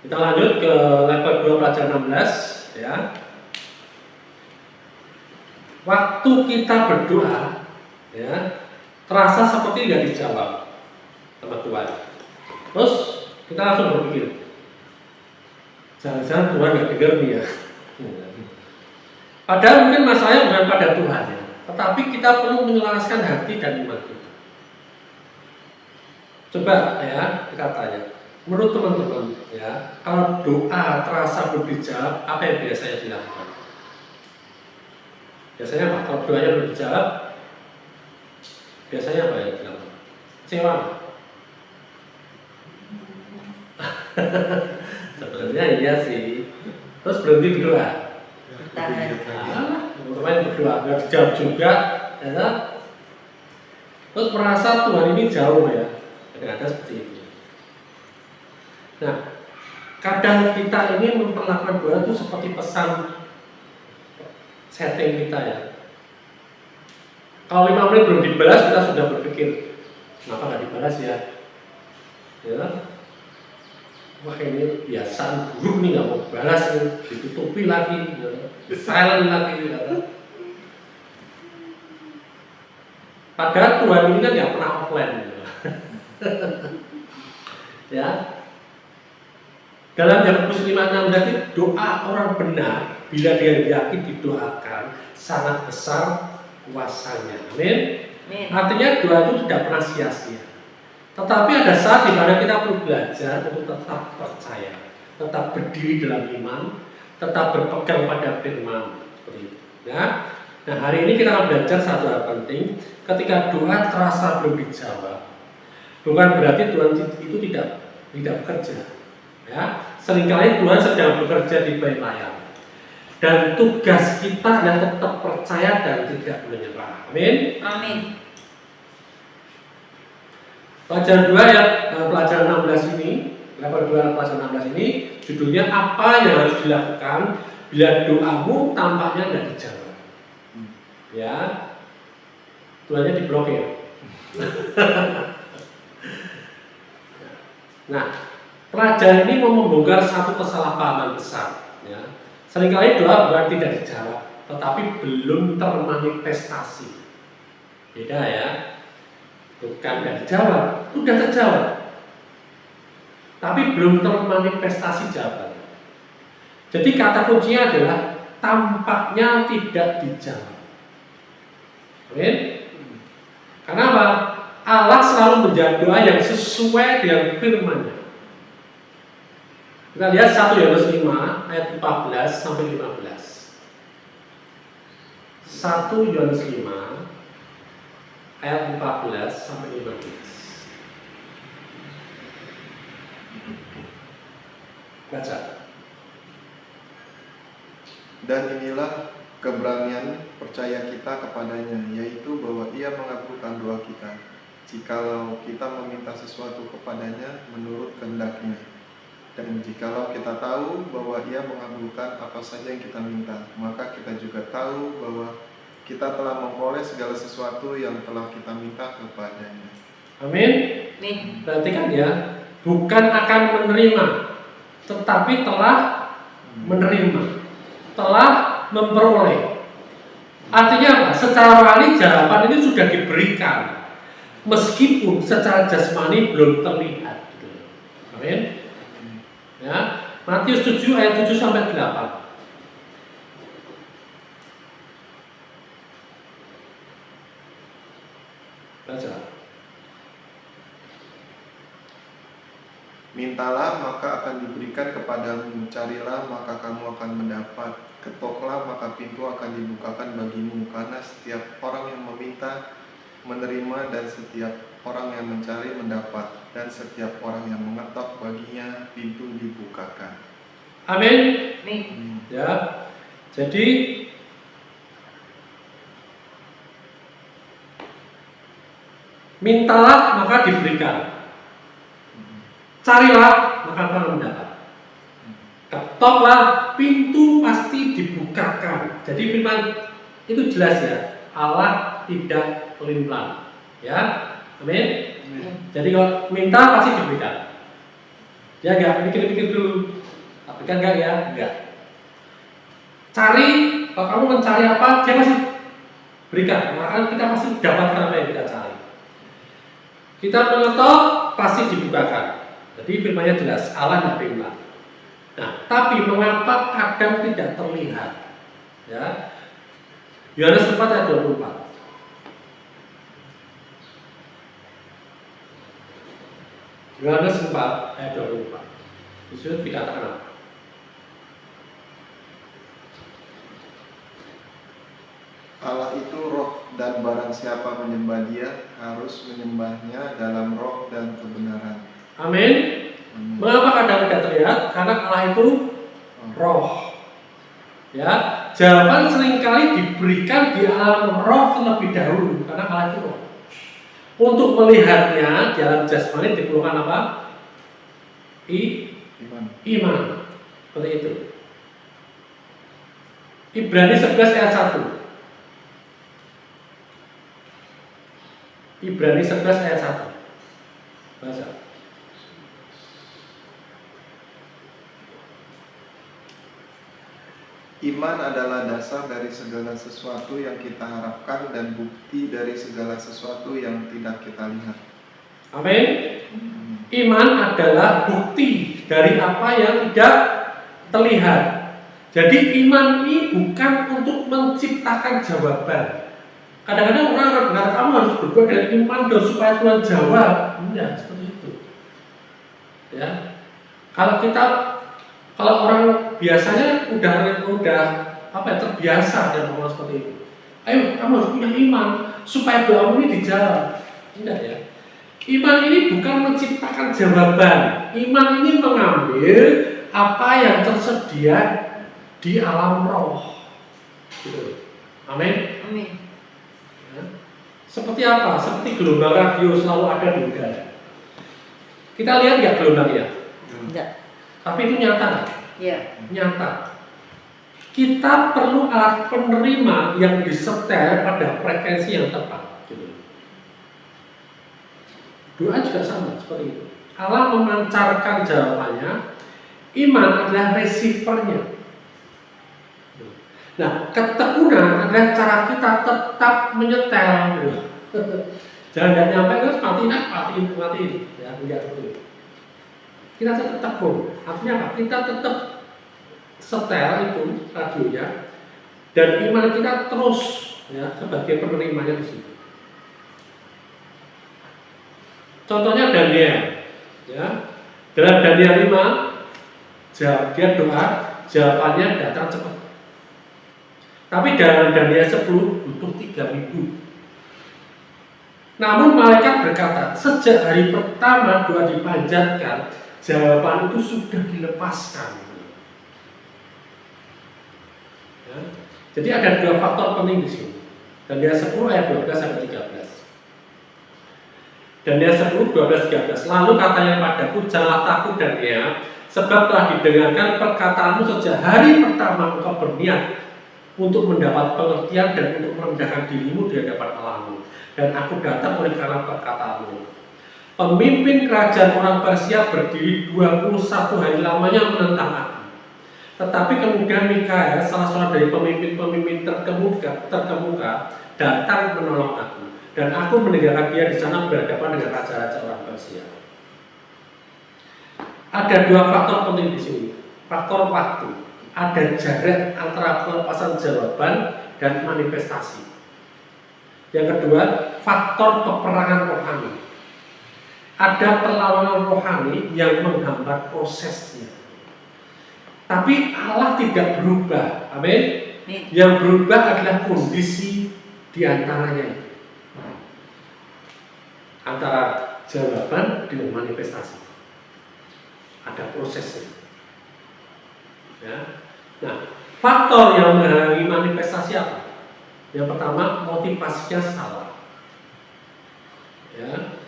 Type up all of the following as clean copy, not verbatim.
Kita lanjut ke level 2 pelajaran 16 ya. Waktu kita berdoa ya, terasa seperti nggak dijawab sama Tuhan. Terus kita langsung berpikir, jangan-jangan Tuhan nggak dengar nih ya. Padahal mungkin masalahnya bukan pada Tuhan ya, tetapi kita perlu menyelaraskan hati dan iman kita. Coba ya, kita tanya, menurut teman-teman ya, kalau doa terasa belum dijawab, apa yang biasanya dilakukan? Biasanya apa? Kalau doanya belum dijawab, biasanya apa yang dilakukan? Kecewa. Sebenarnya iya sih. Terus berhenti berdoa. Teman-teman berdoa nggak dijawab juga, ya. Terus merasa Tuhan ini jauh ya. Kadang-kadang seperti itu. Nah, kadang kita ini memperlakukan doa itu seperti pesan setting kita ya. Kalau 5 menit belum dibalas, kita sudah berpikir, kenapa nggak dibalas ya? Ya, wah ini biasaan buruk nih, nggak mau balas nih, ditutupi lagi, ya. Silent lagi. Ya. Padahal Tuhan ini kan nggak pernah offline. Ya. Dalam Yakobus 5:16 doa orang benar bila dia yakin didoakan sangat besar kuasanya. Amin. Artinya doa itu tidak pernah sia-sia. Tetapi ada saat di mana kita perlu belajar untuk tetap percaya, tetap berdiri dalam iman, tetap berpegang pada firman seperti itu. Ya. Nah, hari ini kita akan belajar satu hal penting. Ketika doa terasa belum dijawab, bukan berarti Tuhan itu tidak bekerja. Ya, seringkali Tuhan sedang bekerja di balik layar. Dan tugas kita adalah tetap percaya dan tidak menyerah. Amin. Amin. Pelajaran 2 ya, pelajaran 16 ini, level 2 pelajaran 16 ini judulnya apa yang harus dilakukan bila doamu tampaknya tidak dijawab. Ya, Tuhannya diblokir. Nah, pelajaran ini mau membongkar satu kesalahpahaman besar. Ya. Seringkali doa bukan tidak dijawab, tetapi belum termanifestasi. Beda ya. Bukan tidak dijawab, sudah terjawab, tapi belum termanifestasi jawaban. Jadi kata kuncinya adalah tampaknya tidak dijawab. Amin. Karena apa? Allah selalu menjawab doa yang sesuai dengan firman-Nya. Kita lihat 1 Yohanes 5 ayat 14 sampai 15. 1 Yohanes 5 ayat 14 sampai 15. Baca. Dan inilah keberanian percaya kita kepadanya, yaitu bahwa Ia mengabulkan doa kita, jikalau kita meminta sesuatu kepadanya menurut kehendak-Nya. Dan jikalau kita tahu bahwa Ia mengabulkan apa saja yang kita minta, maka kita juga tahu bahwa kita telah memperoleh segala sesuatu yang telah kita minta kepadanya. Amin. Berarti kan ya, bukan akan menerima, tetapi telah menerima, telah memperoleh. Artinya apa? Secara rohani jawaban ini sudah diberikan, meskipun secara jasmani belum terlihat. Amin. Ya, Matius 7 ayat 7 sampai 8. Baca. Mintalah maka akan diberikan kepadamu, carilah maka kamu akan mendapat, ketoklah maka pintu akan dibukakan bagimu, karena setiap orang yang meminta menerima, dan setiap orang yang mencari mendapat, dan setiap orang yang mengetok baginya pintu dibukakan. Amin. Ya. Jadi mintalah maka diberikan, carilah maka akan mendapat, ketoklah pintu pasti dibukakan. Jadi firman itu jelas ya, Allah tidak pelin-pelan. Ya, amin. Jadi kalau minta pasti diberikan. Ya nggak pikir-pikir dulu. Berikan enggak ya? Enggak. Cari, kalau kamu mencari apa, dia masih berikan. Maka kita pasti dapatkan apa yang kita cari. Kita mengetok, pasti dibukakan. Jadi firman-Nya jelas, Allah tidak bimbang. Nah, tapi mengapa kadang tidak terlihat? Ya. Yohanes 4 ayat 24. Yohanes 4 ayat 24. Disitu dikatakan apa? Allah itu roh, dan barang siapa menyembah Dia harus menyembahnya dalam roh dan kebenaran. Amin. Mengapa kadang tidak terlihat? Karena Allah itu roh. Ya, jawaban seringkali diberikan di alam roh terlebih dahulu, karena Allah itu roh. Untuk melihatnya di alam jasmani diperlukan apa? Iman. Seperti itu. Ibrani 11 ayat 1. Ibrani 11 ayat 1. Baca. Iman adalah dasar dari segala sesuatu yang kita harapkan dan bukti dari segala sesuatu yang tidak kita lihat. Amin. Iman adalah bukti dari apa yang tidak terlihat. Jadi iman ini bukan untuk menciptakan jawaban. Kadang-kadang orang akan dengar kamu harus berdoa dengan iman dan supaya Tuhan jawab. Enggak, seperti itu. Ya. Kalau orang biasanya udah terbiasa dengan ngomong seperti itu. Ayo, kamu harus punya iman supaya doamu ini dijawab. Enggak ya. Iman ini bukan menciptakan jawaban. Iman ini mengambil apa yang tersedia di alam roh. Gitu. Amin. Amin. Ya. Seperti apa? Seperti gelombang radio selalu ada di udara. Kita lihat nggak gelombangnya? Enggak. Tapi itu nyata. Iya. Nyata. Kita perlu alat penerima yang disetel pada frekuensi yang tepat. Gitu. Doa juga sama seperti itu. Allah memancarkan jawabannya. Iman adalah receivernya. Nah, ketekunan adalah cara kita tetap menyetel. Gitu. Jangan nggak nyampe terus matiin. Ya, enggak seperti itu. Kita tetap tekun. Artinya apa? Kita tetap setel itu radionya, dan iman kita terus ya sebagai penerimanya di situ. Contohnya Daniel, ya dalam Daniel 5, dia doa, jawabannya datang cepat. Tapi dalam Daniel 10 butuh 3 minggu. Namun malaikat berkata, sejak hari pertama doa dipanjatkan, jawaban itu sudah dilepaskan. Ya. Jadi ada 2 faktor penting di sini. Daniel 10 ayat 12 sampai 13. Daniel 10, 12, 13. Lalu katanya padaku, janganlah takut Daniel, sebab telah didengarkan perkataanmu sejak hari pertama engkau berniat untuk mendapat pengertian dan untuk merendahkan dirimu di hadapan Allahmu. Dan aku datang oleh karena perkataanmu. Pemimpin kerajaan orang Persia berdiri 21 hari lamanya menentang aku. Tetapi kemudian Mikael, salah seorang dari pemimpin-pemimpin terkemuka, datang menolong aku. Dan aku meninggalkan dia di sana berhadapan dengan raja-raja orang Persia. Ada 2 faktor penting di sini. Faktor waktu. Ada jarak antara pelepasan jawaban dan manifestasi. Yang kedua, faktor peperangan rohani. Ada perlawanan rohani yang menghambat prosesnya. Tapi Allah tidak berubah. Amin. Yang berubah adalah kondisi di antaranya itu. Antara jawaban dengan manifestasi. Ada prosesnya. Ya. Nah, faktor yang menghalangi manifestasi apa? Yang pertama, motivasinya salah. Ya.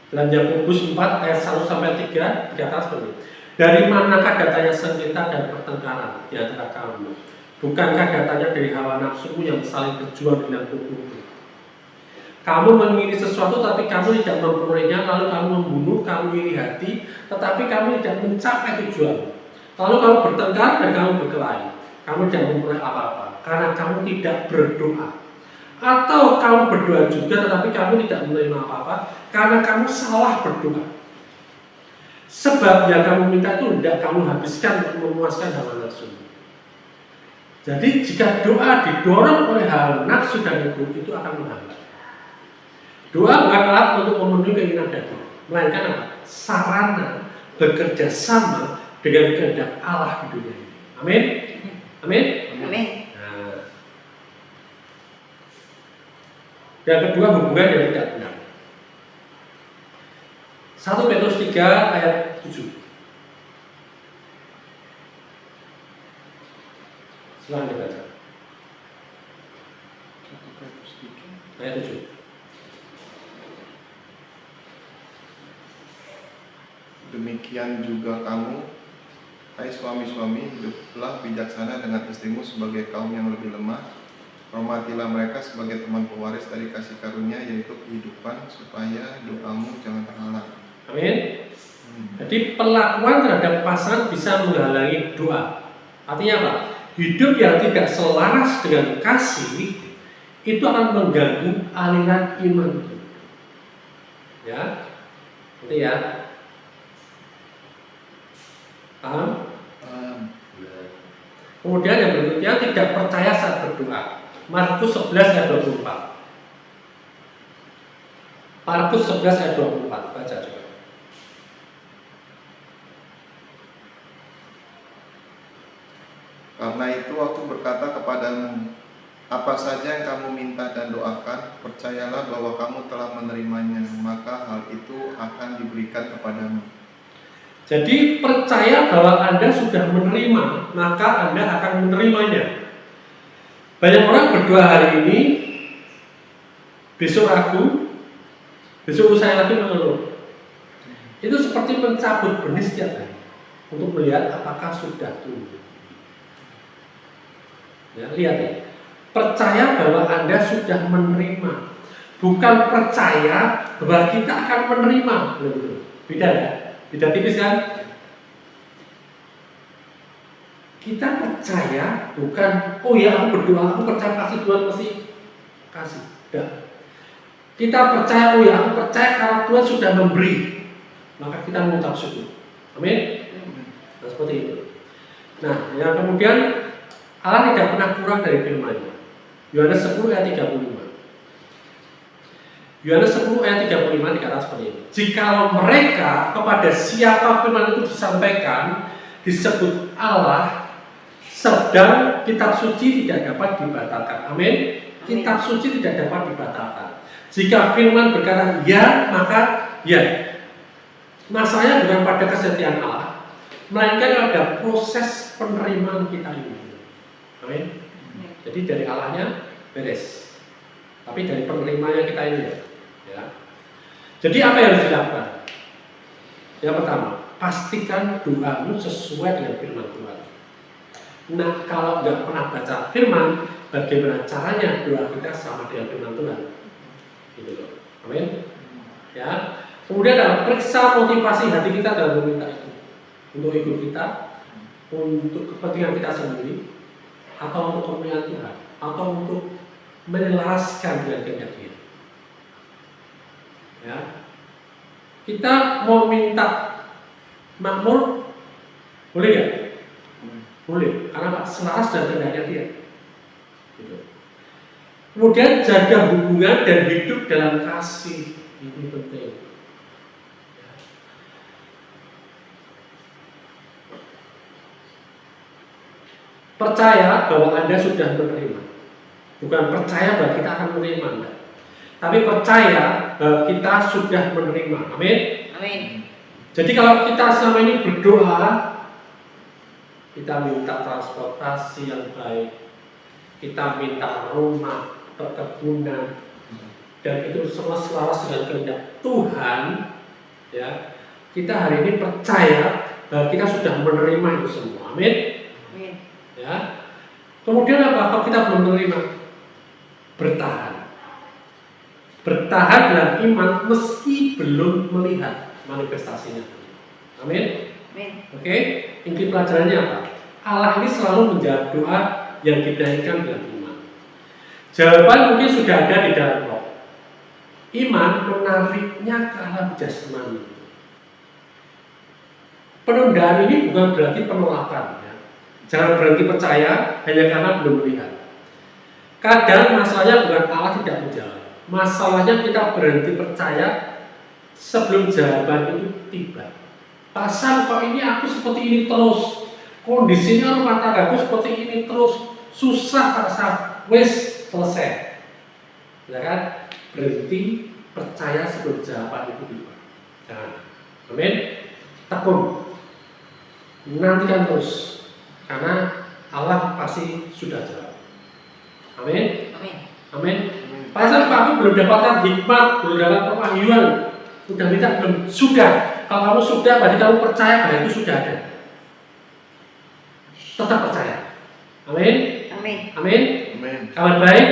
Dalam Yakobus 4 ayat 1 sampai 3 dikatakan seperti ini. Dari manakah datanya sengketa dan pertengkaran di antara kamu? Bukankah datanya dari hawa nafsumu yang saling berjuang dengan tubuhmu? Kamu mengingini sesuatu tapi kamu tidak memperolehnya, lalu kamu membunuh, kamu iri hati, tetapi kamu tidak mencapai tujuan. Lalu kamu bertengkar dan kamu berkelahi, kamu jangan memperoleh apa-apa karena kamu tidak berdoa. Atau kamu berdoa juga tetapi kamu tidak menerima apa-apa karena kamu salah berdoa. Sebab yang kamu minta itu tidak kamu habiskan untuk memuaskan hawa nafsu. Jadi jika doa didorong oleh hawa nafsu dan ego, itu akan menghambat. Doa bukan alat untuk memenuhi keinginan daging, melainkan apa? Sarana bekerja sama dengan kehendak Allah di dunia ini. Amin. Amin. Amin. Nah, yang kedua, hubungan yang tidak benar. 1 Petrus 3 ayat 7. Silahkan dibaca. Ayat 7. Demikian juga kamu, hai suami-suami, hiduplah bijaksana dengan istrimu sebagai kaum yang lebih lemah. Hormatilah mereka sebagai teman pewaris dari kasih karunia, yaitu kehidupan, supaya doamu jangan terhalang. Amin. Jadi perlakuan terhadap pasangan bisa menghalangi doa. Artinya apa? Hidup yang tidak selaras dengan kasih itu akan mengganggu aliran iman. Ya, itu ya. Paham? Kemudian yang berikutnya, tidak percaya saat berdoa. Markus 11 ayat 24. Markus 11 ayat 24, baca coba. Karena itu aku berkata kepadamu, apa saja yang kamu minta dan doakan, percayalah bahwa kamu telah menerimanya, maka hal itu akan diberikan kepadamu. Jadi percaya bahwa Anda sudah menerima, maka Anda akan menerimanya. Banyak orang berdoa hari ini, besok ragu, besok saya lagi mengeluh. Itu seperti mencabut benih setiap hari untuk melihat apakah sudah tumbuh. Ya, lihat ya. Percaya bahwa Anda sudah menerima, bukan percaya bahwa kita akan menerima. Beda ya? Beda tipis kan? Kita percaya bukan, oh ya aku berdoa, aku percaya kasih Tuhan pasti kasih. Tidak. Kita percaya, oh ya aku percaya kalau Tuhan sudah memberi, maka kita mengucap syukur. Amin. Nah, seperti itu. Nah, yang kemudian Allah tidak pernah kurang dari firman-Nya. Yohanes 10 ayat 35. Yohanes 10 ayat 35 dikatakan seperti ini. Jika mereka kepada siapa firman itu disampaikan disebut Allah, sedang kitab suci tidak dapat dibatalkan. Amin. Kitab suci tidak dapat dibatalkan. Jika firman berkata ya, maka ya. Masalahnya bukan pada kesetiaan Allah, melainkan ada proses penerimaan kita ini. Amin. Jadi dari Allahnya beres, tapi dari penerimanya kita ini ya. Jadi apa yang harus dilakukan? Yang pertama, pastikan doamu sesuai dengan firman Tuhan. Nah, kalau nggak pernah baca firman, bagaimana caranya doa kita sama dengan firman Tuhan? Gitu loh. Amin. Ya. Kemudian adalah periksa motivasi hati kita dalam meminta itu. Untuk ego kita, untuk kepentingan kita sendiri, atau untuk kemuliaan Tuhan, atau untuk menyelaraskan dengan kehendak Dia. Ya. Kita mau minta makmur, boleh nggak? Boleh, karena Pak selaras dan kehendaknya Dia. Gitu. Kemudian jaga hubungan dan hidup dalam kasih, ini penting. Percaya bahwa Anda sudah menerima. Bukan percaya bahwa kita akan menerima Anda, tapi percaya bahwa kita sudah menerima. Amin. Amin. Jadi kalau kita selama ini berdoa, kita minta transportasi yang baik, kita minta rumah, perkebunan, dan itu semua selaras dengan kehendak Tuhan, ya. Kita hari ini percaya bahwa kita sudah menerima itu semua. Amin. Ya. Kemudian apa? Kalau kita belum menerima, bertahan. Bertahan dalam iman meski belum melihat manifestasinya. Amin. Oke, inti pelajarannya apa? Allah ini selalu menjawab doa yang didahulukan dengan iman. Jawaban mungkin sudah ada di dalam roh. Iman menariknya ke alam jasmani. Penundaan ini bukan berarti penolakan. Ya. Jangan berhenti percaya hanya karena belum melihat. Kadang masalahnya bukan Allah tidak menjawab. Masalahnya kita berhenti percaya sebelum jawaban itu tiba. Pasang kok ini aku seperti ini terus. Kondisinya rumah tanggaku seperti ini terus. Susah pasang. Wes selesai. Ya kan? Berhenti percaya sebelum jawaban itu tiba. Jangan. Amin. Tekun. Nantikan terus. Karena Allah pasti sudah jawab. Amin. Amin. Pasal kamu belum dapatkan hikmat, belum dapat pewahyuan, udah minta belum? Sudah. Kalau kamu sudah, berarti kamu percaya bahwa itu sudah ada. Tetap percaya. Amin. Amin. Kabar baik.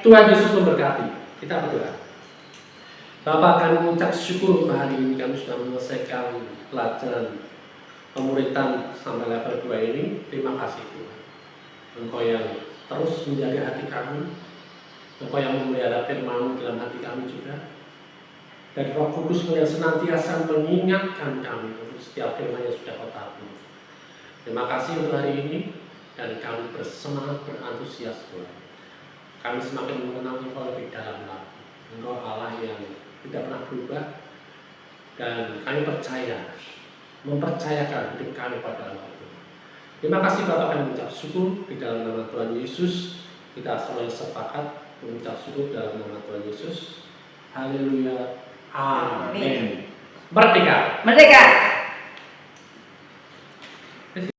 Tuhan Yesus memberkati. Kita berdoa. Bapak, kami mengucap syukur hari ini kami sudah menyelesaikan pelajaran pemuritan sampai level 2 ini. Terima kasih Tuhan. Engkau yang terus menjaga hati kami, Engkau yang memelihara firman dalam hati kami juga, dan Roh Kudus yang senantiasa mengingatkan kami untuk setiap firman yang sudah Kau tabur. Terima kasih untuk hari ini, dan kami bersemangat berantusias Tuhan. Kami semakin mengenal Engkau lebih dalam lagi. Engkau Allah yang tidak pernah berubah, dan kami mempercayakan hidup kami pada Engkau. Terima kasih Bapak, kami mengucap syukur di dalam nama Tuhan Yesus. Kita semuanya sepakat mengucap syukur dalam nama Tuhan Yesus. Haleluya. Amin. Merdeka.